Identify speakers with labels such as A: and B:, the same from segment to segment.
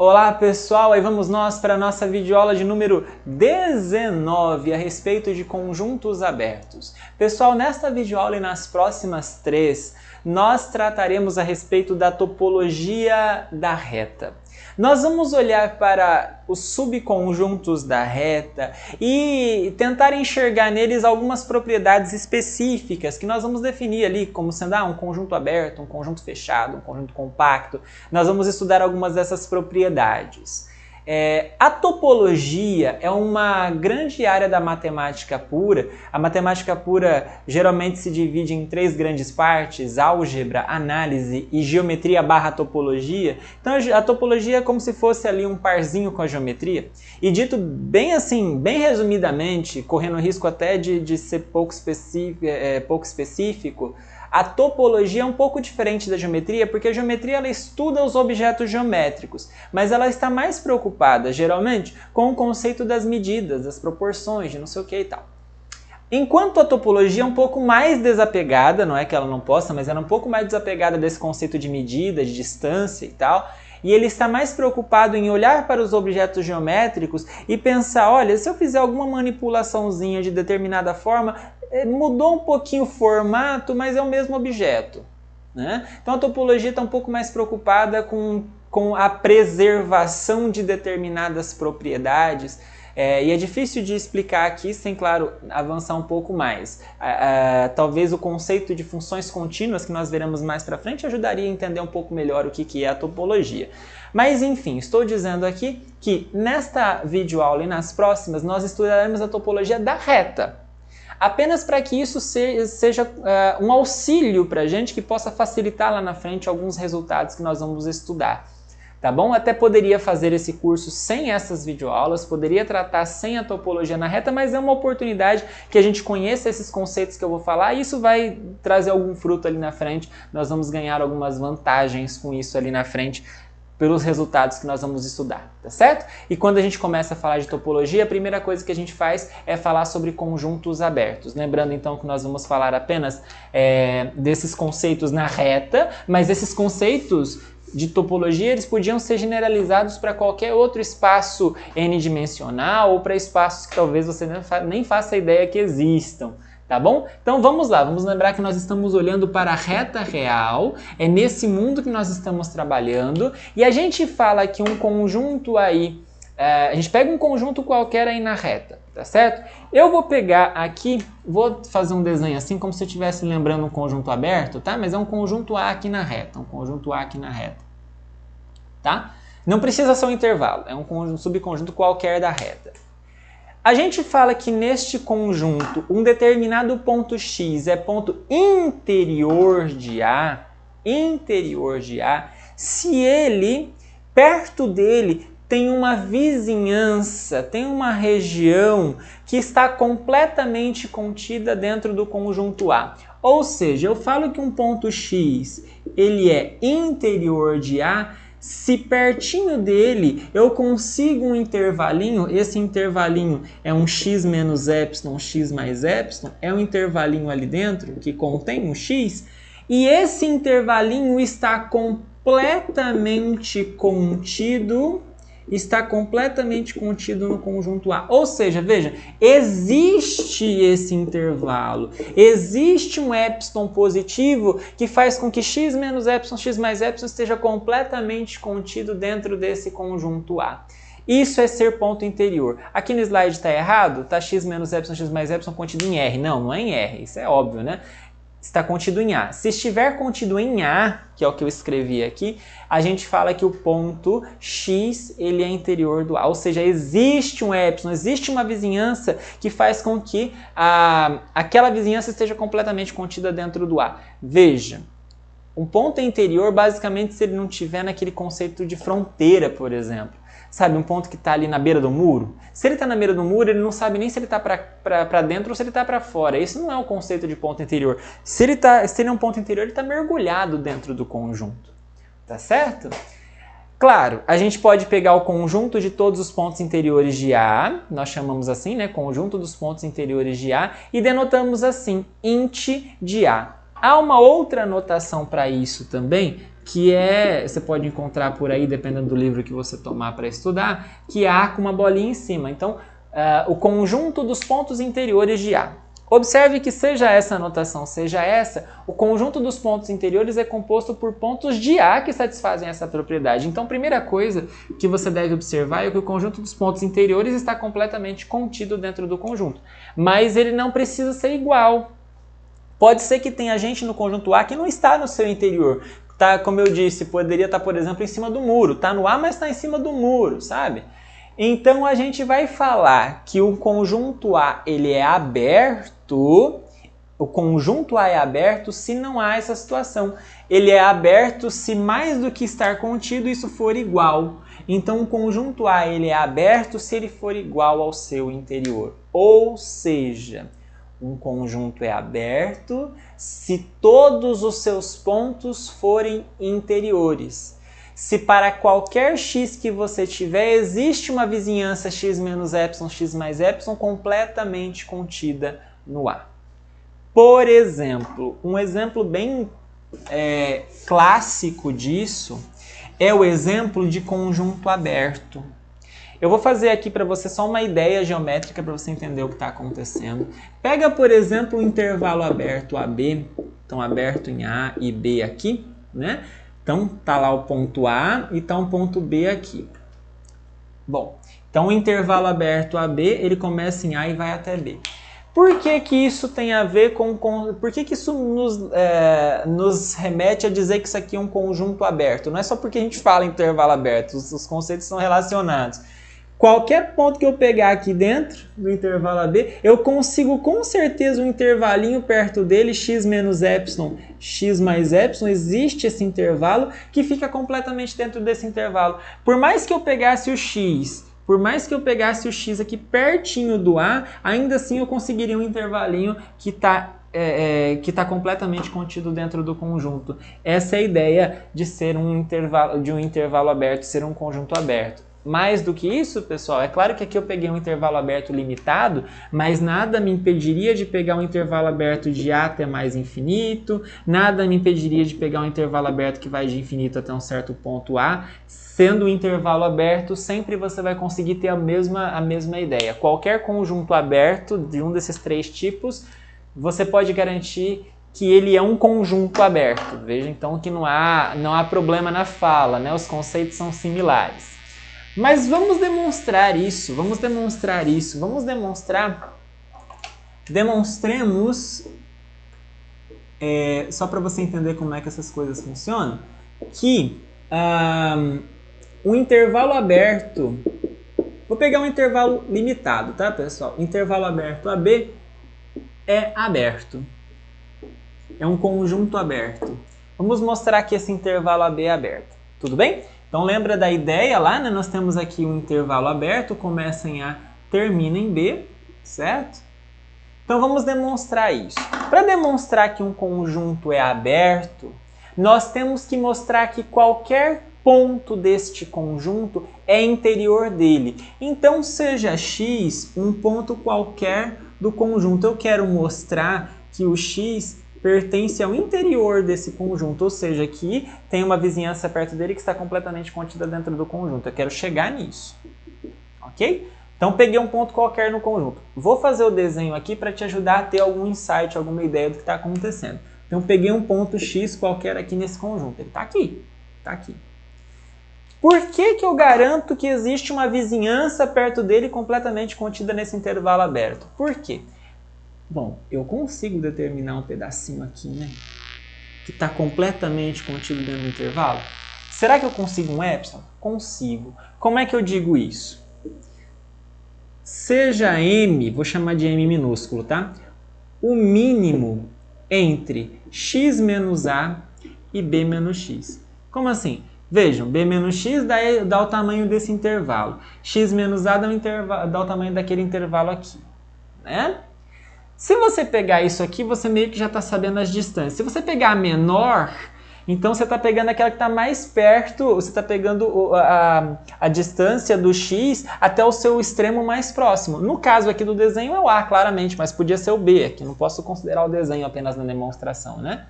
A: Olá pessoal, aí vamos nós para a nossa videoaula de número 19 a respeito de conjuntos abertos. Pessoal, nesta videoaula e nas próximas 3, nós trataremos a respeito da topologia da reta. Nós vamos olhar para os subconjuntos da reta e tentar enxergar neles algumas propriedades específicas que nós vamos definir ali como sendo um conjunto aberto, um conjunto fechado, um conjunto compacto. Nós vamos estudar algumas dessas propriedades. A topologia é uma grande área da matemática pura. A matemática pura geralmente se divide em 3 grandes partes: álgebra, análise e geometria / topologia. Então a topologia é como se fosse ali um parzinho com a geometria. E dito bem assim, bem resumidamente, correndo o risco até de ser pouco específico, a topologia é um pouco diferente da geometria, porque a geometria ela estuda os objetos geométricos, mas ela está mais preocupada, geralmente, com o conceito das medidas, das proporções, de não sei o que e tal. Enquanto a topologia é um pouco mais desapegada, não é que ela não possa, mas ela é um pouco mais desapegada desse conceito de medida, de distância e tal, e ele está mais preocupado em olhar para os objetos geométricos e pensar, olha, se eu fizer alguma manipulaçãozinha de determinada forma, mudou um pouquinho o formato, mas é o mesmo objeto, né? Então a topologia está um pouco mais preocupada com a preservação de determinadas propriedades, e é difícil de explicar aqui sem, claro, avançar um pouco mais. Talvez o conceito de funções contínuas, que nós veremos mais para frente, ajudaria a entender um pouco melhor o que é a topologia. Mas enfim, estou dizendo aqui que nesta videoaula e nas próximas nós estudaremos a topologia da reta. Apenas para que isso seja um auxílio para a gente que possa facilitar lá na frente alguns resultados que nós vamos estudar. Tá bom? Até poderia fazer esse curso sem essas videoaulas, poderia tratar sem a topologia na reta, mas é uma oportunidade que a gente conheça esses conceitos que eu vou falar e isso vai trazer algum fruto ali na frente. Nós vamos ganhar algumas vantagens com isso ali na frente, pelos resultados que nós vamos estudar, tá certo? E quando a gente começa a falar de topologia, a primeira coisa que a gente faz é falar sobre conjuntos abertos. Lembrando então que nós vamos falar apenas desses conceitos na reta, mas esses conceitos de topologia eles podiam ser generalizados para qualquer outro espaço n-dimensional ou para espaços que talvez você nem faça ideia que existam. Tá bom? Então vamos lá, vamos lembrar que nós estamos olhando para a reta real, é nesse mundo que nós estamos trabalhando, e a gente fala que um conjunto aí, a gente pega um conjunto qualquer aí na reta, tá certo? Eu vou pegar aqui, vou fazer um desenho assim, como se eu estivesse lembrando um conjunto aberto, tá? Mas é um conjunto A aqui na reta, um conjunto A aqui na reta, tá? Não precisa ser um intervalo, é um subconjunto qualquer da reta. A gente fala que neste conjunto, um determinado ponto X é ponto interior de A, se ele, perto dele, tem uma vizinhança, tem uma região que está completamente contida dentro do conjunto A. Ou seja, eu falo que um ponto X, ele é interior de A, se pertinho dele eu consigo um intervalinho, esse intervalinho é um x menos epsilon, x mais epsilon, é um intervalinho ali dentro que contém um x, e esse intervalinho está completamente contido no conjunto A. Ou seja, veja, existe esse intervalo, existe um epsilon positivo que faz com que x menos epsilon, x mais epsilon esteja completamente contido dentro desse conjunto A. Isso é ser ponto interior. Aqui no slide está errado, está x menos epsilon, x mais epsilon contido em R. Não é em R, isso é óbvio, né? Está contido em A. Se estiver contido em A, que é o que eu escrevi aqui, a gente fala que o ponto X ele é interior do A. Ou seja, existe um epsilon, existe uma vizinhança que faz com que aquela vizinhança esteja completamente contida dentro do A. Veja, um ponto interior, basicamente, se ele não estiver naquele conceito de fronteira, por exemplo. Sabe, um ponto que está ali na beira do muro? Se ele está na beira do muro, ele não sabe nem se ele está para dentro ou se ele está para fora. Isso não é o conceito de ponto interior. Se ele é um ponto interior, ele está mergulhado dentro do conjunto. Tá certo? Claro, a gente pode pegar o conjunto de todos os pontos interiores de A, nós chamamos assim, né? Conjunto dos pontos interiores de A, e denotamos assim, int de A. Há uma outra notação para isso também, que você pode encontrar por aí, dependendo do livro que você tomar para estudar, que é A com uma bolinha em cima. Então, o conjunto dos pontos interiores de A. Observe que seja essa a notação, seja essa, o conjunto dos pontos interiores é composto por pontos de A que satisfazem essa propriedade. Então, a primeira coisa que você deve observar é que o conjunto dos pontos interiores está completamente contido dentro do conjunto. Mas ele não precisa ser igual. Pode ser que tenha gente no conjunto A que não está no seu interior. Tá, como eu disse, poderia estar, por exemplo, em cima do muro. Está no A, mas está em cima do muro, sabe? Então, a gente vai falar que o conjunto A ele é aberto. O conjunto A é aberto se não há essa situação. Ele é aberto se mais do que estar contido, isso for igual. Então, o conjunto A ele é aberto se ele for igual ao seu interior. Ou seja, um conjunto é aberto se todos os seus pontos forem interiores. Se para qualquer x que você tiver, existe uma vizinhança x menos epsilon, x mais epsilon completamente contida no A. Por exemplo, um exemplo bem clássico disso é o exemplo de conjunto aberto. Eu vou fazer aqui para você só uma ideia geométrica para você entender o que está acontecendo. Pega, por exemplo, o intervalo aberto AB, então aberto em A e B aqui, né? Então, tá lá o ponto A e tá um ponto B aqui. Bom, então o intervalo aberto AB, ele começa em A e vai até B. Por que que isso tem a ver com... Por que que isso nos remete a dizer que isso aqui é um conjunto aberto? Não é só porque a gente fala intervalo aberto, os conceitos são relacionados. Qualquer ponto que eu pegar aqui dentro do intervalo AB, eu consigo com certeza um intervalinho perto dele, x menos epsilon, x mais epsilon, existe esse intervalo que fica completamente dentro desse intervalo. Por mais que eu pegasse o x aqui pertinho do A, ainda assim eu conseguiria um intervalinho que está completamente contido dentro do conjunto. Essa é a ideia de ser um intervalo aberto, ser um conjunto aberto. Mais do que isso, pessoal, é claro que aqui eu peguei um intervalo aberto limitado, mas nada me impediria de pegar um intervalo aberto de A até mais infinito, nada me impediria de pegar um intervalo aberto que vai de infinito até um certo ponto A. Sendo um intervalo aberto, sempre você vai conseguir ter a mesma ideia. Qualquer conjunto aberto de um desses três tipos, você pode garantir que ele é um conjunto aberto. Veja então que não há problema na fala, né? Os conceitos são similares. Mas vamos demonstrar isso, demonstremos, só para você entender como é que essas coisas funcionam, que o intervalo aberto, vou pegar um intervalo limitado, tá, pessoal? Intervalo aberto AB é aberto, é um conjunto aberto. Vamos mostrar que esse intervalo AB é aberto, tudo bem? Então lembra da ideia lá, né? Nós temos aqui um intervalo aberto, começa em A, termina em B, certo? Então vamos demonstrar isso. Para demonstrar que um conjunto é aberto, nós temos que mostrar que qualquer ponto deste conjunto é interior dele. Então seja x um ponto qualquer do conjunto. Eu quero mostrar que o x pertence ao interior desse conjunto, ou seja, que tem uma vizinhança perto dele que está completamente contida dentro do conjunto. Eu quero chegar nisso, ok? Então peguei um ponto qualquer no conjunto. Vou fazer o desenho aqui para te ajudar a ter algum insight, alguma ideia do que está acontecendo. Então peguei um ponto x qualquer aqui nesse conjunto. Ele está aqui, está aqui. Por que que eu garanto que existe uma vizinhança perto dele completamente contida nesse intervalo aberto? Por quê? Bom, eu consigo determinar um pedacinho aqui, né? Que está completamente contido dentro do intervalo. Será que eu consigo um epsilon? Consigo. Como é que eu digo isso? Seja m, vou chamar de m minúsculo, tá? O mínimo entre x menos a e b menos x. Como assim? Vejam, b menos x dá o tamanho desse intervalo. X menos a dá o tamanho daquele intervalo aqui, né? Se você pegar isso aqui, você meio que já está sabendo as distâncias. Se você pegar a menor, então você está pegando aquela que está mais perto, você está pegando a distância do x até o seu extremo mais próximo. No caso aqui do desenho é o A, claramente, mas podia ser o B, aqui não posso considerar o desenho apenas na demonstração, né?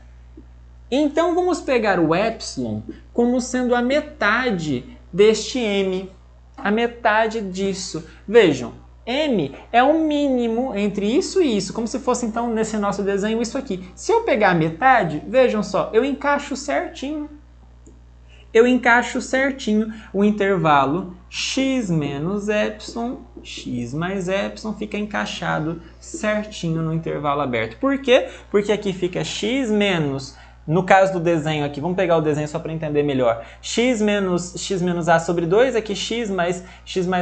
A: Então vamos pegar o epsilon como sendo a metade deste m, a metade disso. Vejam, m é o mínimo entre isso e isso, como se fosse então nesse nosso desenho isso aqui. Se eu pegar a metade, vejam só, eu encaixo certinho. Eu encaixo certinho o intervalo x menos epsilon, x mais epsilon fica encaixado certinho no intervalo aberto. Por quê? Porque aqui fica x menos, no caso do desenho aqui, vamos pegar o desenho só para entender melhor, x menos a sobre 2, aqui x mais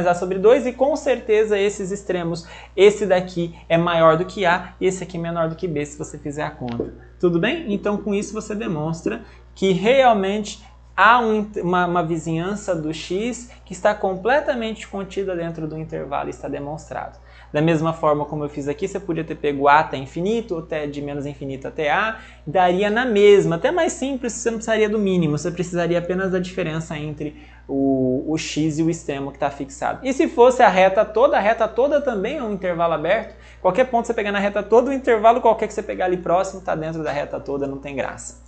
A: a sobre 2, e com certeza esses extremos, esse daqui é maior do que a e esse aqui é menor do que b, se você fizer a conta. Tudo bem? Então com isso você demonstra que realmente há uma vizinhança do x que está completamente contida dentro do intervalo e está demonstrado. Da mesma forma como eu fiz aqui, você podia ter pego a até infinito, ou até de menos infinito até a, daria na mesma. Até mais simples, você não precisaria do mínimo, você precisaria apenas da diferença entre o x e o extremo que está fixado. E se fosse a reta toda também é um intervalo aberto. Qualquer ponto que você pegar na reta toda, o intervalo qualquer que você pegar ali próximo está dentro da reta toda, não tem graça.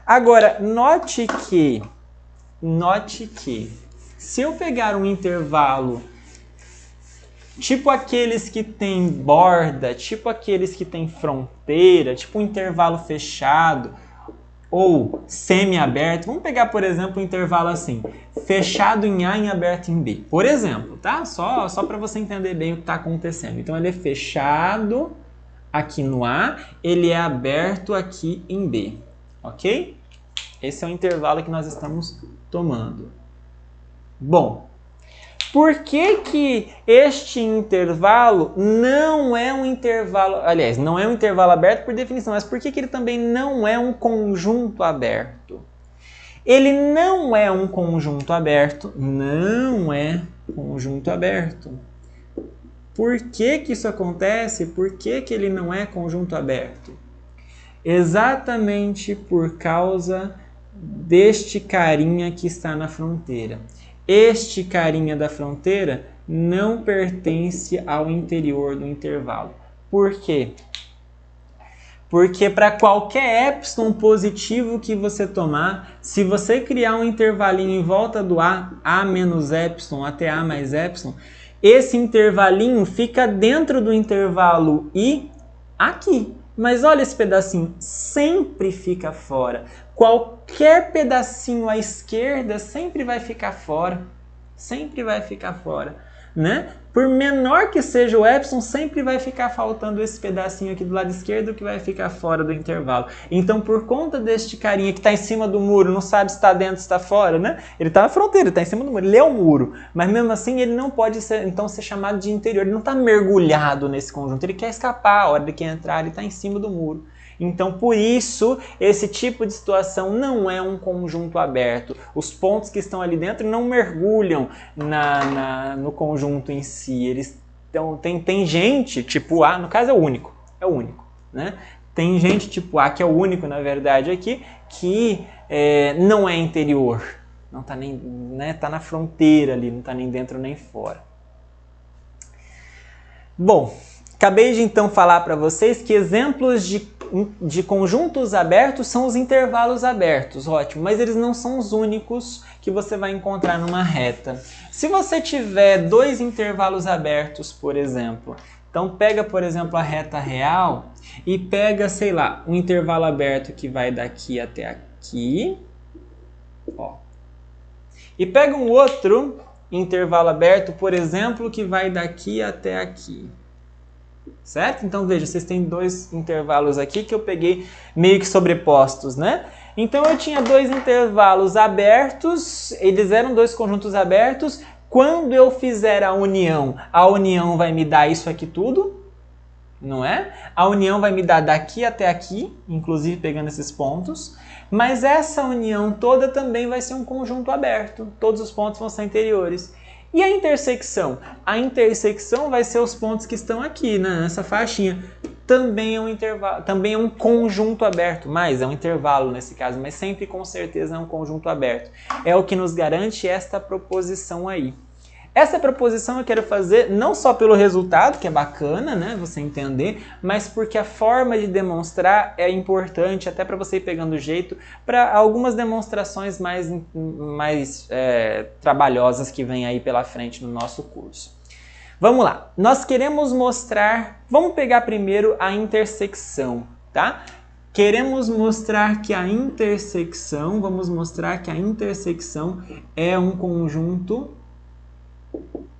A: Agora, note que se eu pegar um intervalo tipo aqueles que tem borda, tipo aqueles que tem fronteira, tipo um intervalo fechado ou semi-aberto, vamos pegar, por exemplo, um intervalo assim, fechado em A e aberto em B, por exemplo, tá? Só para você entender bem o que está acontecendo. Então, ele é fechado aqui no A, ele é aberto aqui em B, ok? Esse é o intervalo que nós estamos tomando. Bom, por que este intervalo não é um intervalo... Aliás, não é um intervalo aberto por definição, mas por que ele também não é um conjunto aberto? Ele não é um conjunto aberto, não é conjunto aberto. Por que isso acontece? Por que ele não é conjunto aberto? Exatamente por causa deste carinha que está na fronteira. Este carinha da fronteira não pertence ao interior do intervalo. Por quê? Porque para qualquer epsilon positivo que você tomar, se você criar um intervalinho em volta do a menos epsilon até a mais epsilon, esse intervalinho fica dentro do intervalo i aqui. Mas olha esse pedacinho, sempre fica fora. Qualquer pedacinho à esquerda sempre vai ficar fora. Sempre vai ficar fora, né? Por menor que seja o epsilon, sempre vai ficar faltando esse pedacinho aqui do lado esquerdo que vai ficar fora do intervalo. Então, por conta deste carinha que está em cima do muro, não sabe se está dentro ou se está fora, né? Ele está na fronteira, está em cima do muro, ele é o muro. Mas mesmo assim, ele não pode ser, então, ser chamado de interior. Ele não está mergulhado nesse conjunto, ele quer escapar. A hora de que entrar, ele está em cima do muro. Então, por isso, esse tipo de situação não é um conjunto aberto. Os pontos que estão ali dentro não mergulham no conjunto em si. Eles tem gente tipo A, no caso é o único, né? Tem gente tipo A, que é o único, na verdade, aqui, que não é interior. Não está nem, né, tá na fronteira ali, não está nem dentro nem fora. Bom, acabei de então falar para vocês que exemplos de conjuntos abertos são os intervalos abertos, ótimo, mas eles não são os únicos que você vai encontrar numa reta. Se você tiver dois intervalos abertos, por exemplo, então pega, por exemplo, a reta real e pega, sei lá, um intervalo aberto que vai daqui até aqui, ó, e pega um outro intervalo aberto, por exemplo, que vai daqui até aqui. Certo? Então, veja, vocês têm dois intervalos aqui que eu peguei meio que sobrepostos, né? Então, eu tinha dois intervalos abertos, eles eram dois conjuntos abertos. Quando eu fizer a união vai me dar isso aqui tudo, não é? A união vai me dar daqui até aqui, inclusive pegando esses pontos. Mas essa união toda também vai ser um conjunto aberto. Todos os pontos vão ser interiores. E a intersecção? A intersecção vai ser os pontos que estão aqui, né, nessa faixinha. Também é um intervalo, também é um conjunto aberto, mas é um intervalo nesse caso, mas sempre com certeza é um conjunto aberto. É o que nos garante esta proposição aí. Essa proposição eu quero fazer não só pelo resultado, que é bacana, né, você entender, mas porque a forma de demonstrar é importante, até para você ir pegando o jeito, para algumas demonstrações mais trabalhosas que vêm aí pela frente no nosso curso. Vamos lá, nós queremos mostrar, vamos pegar primeiro a intersecção, tá? Queremos mostrar que a intersecção, vamos mostrar que a intersecção é um conjunto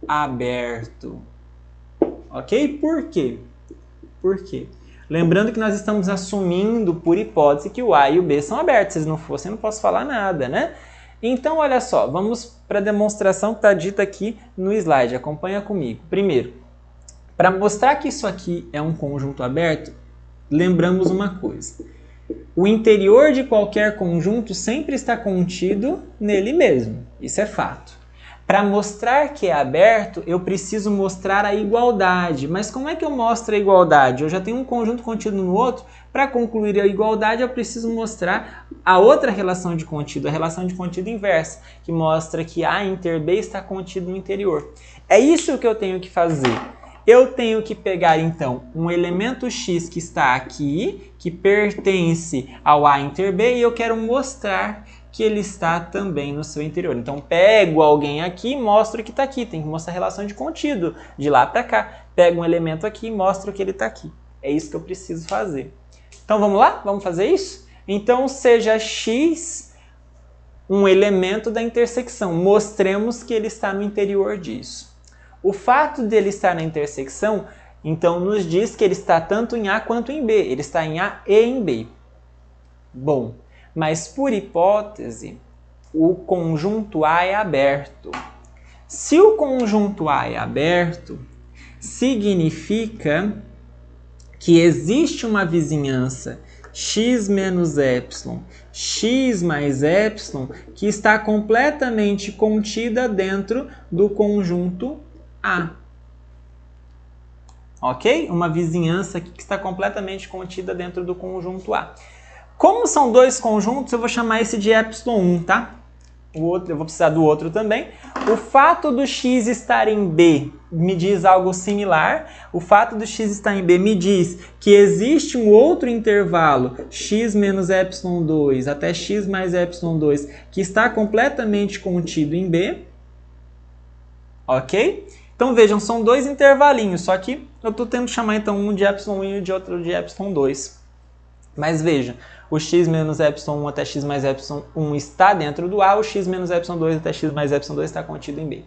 A: aberto. Ok? Por quê? Por quê? Lembrando que nós estamos assumindo, por hipótese, que o A e o B são abertos. Se eles não fossem, eu não posso falar nada, né? Então, olha só, vamos para a demonstração que está dita aqui no slide. Acompanha comigo. Primeiro, para mostrar que isso aqui é um conjunto aberto, lembramos uma coisa. O interior de qualquer conjunto sempre está contido nele mesmo. Isso é fato. Para mostrar que é aberto, eu preciso mostrar a igualdade. Mas como é que eu mostro a igualdade? Eu já tenho um conjunto contido no outro. Para concluir a igualdade, eu preciso mostrar a outra relação de contido, a relação de contido inversa, que mostra que A inter B está contido no interior. É isso que eu tenho que fazer. Eu tenho que pegar, então, um elemento x que está aqui, que pertence ao A inter B, e eu quero mostrar que ele está também no seu interior. Então, pego alguém aqui e mostro que está aqui. Tem que mostrar a relação de contido, de lá para cá. Pego um elemento aqui e mostro que ele está aqui. É isso que eu preciso fazer. Então, vamos lá? Vamos fazer isso? Então, seja x um elemento da intersecção. Mostremos que ele está no interior disso. O fato de ele estar na intersecção, então, nos diz que ele está tanto em A quanto em B. Ele está em A e em B. Bom, mas por hipótese, o conjunto A é aberto. Se o conjunto A é aberto, significa que existe uma vizinhança x menos epsilon, x mais epsilon, que está completamente contida dentro do conjunto A. Ok? Uma vizinhança aqui que está completamente contida dentro do conjunto A. Como são dois conjuntos, eu vou chamar esse de epsilon 1, tá? O outro, eu vou precisar do outro também. O fato do x estar em B me diz algo similar. O fato do x estar em B me diz que existe um outro intervalo, x menos epsilon 2 até x mais epsilon 2, que está completamente contido em B. Ok? Então vejam, são dois intervalinhos, só que eu estou tendo que chamar então um de epsilon 1 e de outro de epsilon 2. Mas veja, o x menos epsilon 1 até x mais epsilon 1 está dentro do A, o x menos epsilon 2 até x mais epsilon 2 está contido em B.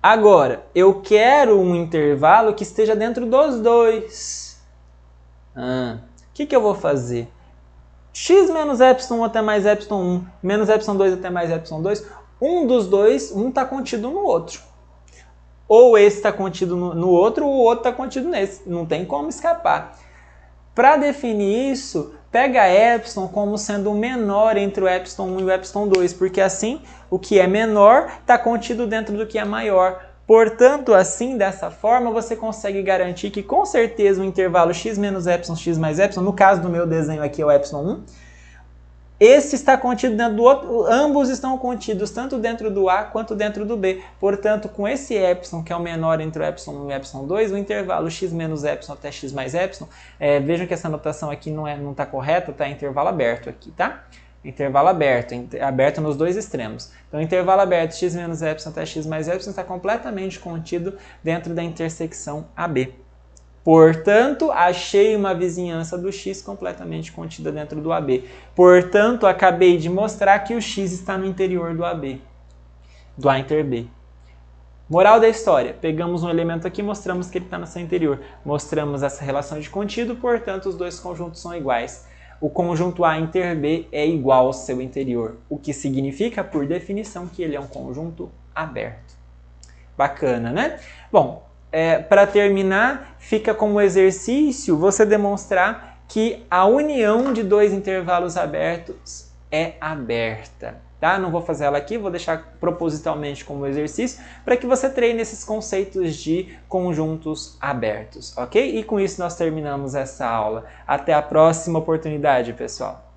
A: Agora, eu quero um intervalo que esteja dentro dos dois. O que eu vou fazer? X menos epsilon 1 até mais epsilon 1, menos epsilon 2 até mais epsilon 2, um dos dois, um está contido no outro. Ou esse está contido no outro, ou o outro está contido nesse. Não tem como escapar. Para definir isso, pega epsilon como sendo o menor entre o epsilon 1 e o epsilon 2, porque assim o que é menor está contido dentro do que é maior. Portanto, assim, dessa forma, você consegue garantir que com certeza o intervalo x menos epsilon, x mais epsilon, no caso do meu desenho aqui é o epsilon 1, esse está contido dentro do outro, ambos estão contidos tanto dentro do A quanto dentro do B. Portanto, com esse epsilon, que é o menor entre o epsilon 1 e o epsilon 2, o intervalo x menos epsilon até x mais epsilon, vejam que essa notação aqui não está correta, está intervalo aberto aqui, tá? Intervalo aberto, aberto nos dois extremos. Então, intervalo aberto x menos epsilon até x mais epsilon está completamente contido dentro da intersecção AB. Portanto, achei uma vizinhança do x completamente contida dentro do AB. Portanto, acabei de mostrar que o x está no interior do AB, do A inter B. Moral da história, pegamos um elemento aqui e mostramos que ele está no seu interior. Mostramos essa relação de contido, portanto, os dois conjuntos são iguais. O conjunto A inter B é igual ao seu interior, o que significa, por definição, que ele é um conjunto aberto. Bacana, né? Bom, para terminar, fica como exercício você demonstrar que a união de dois intervalos abertos é aberta. Tá? Não vou fazer ela aqui, vou deixar propositalmente como exercício para que você treine esses conceitos de conjuntos abertos, ok? E com isso nós terminamos essa aula. Até a próxima oportunidade, pessoal!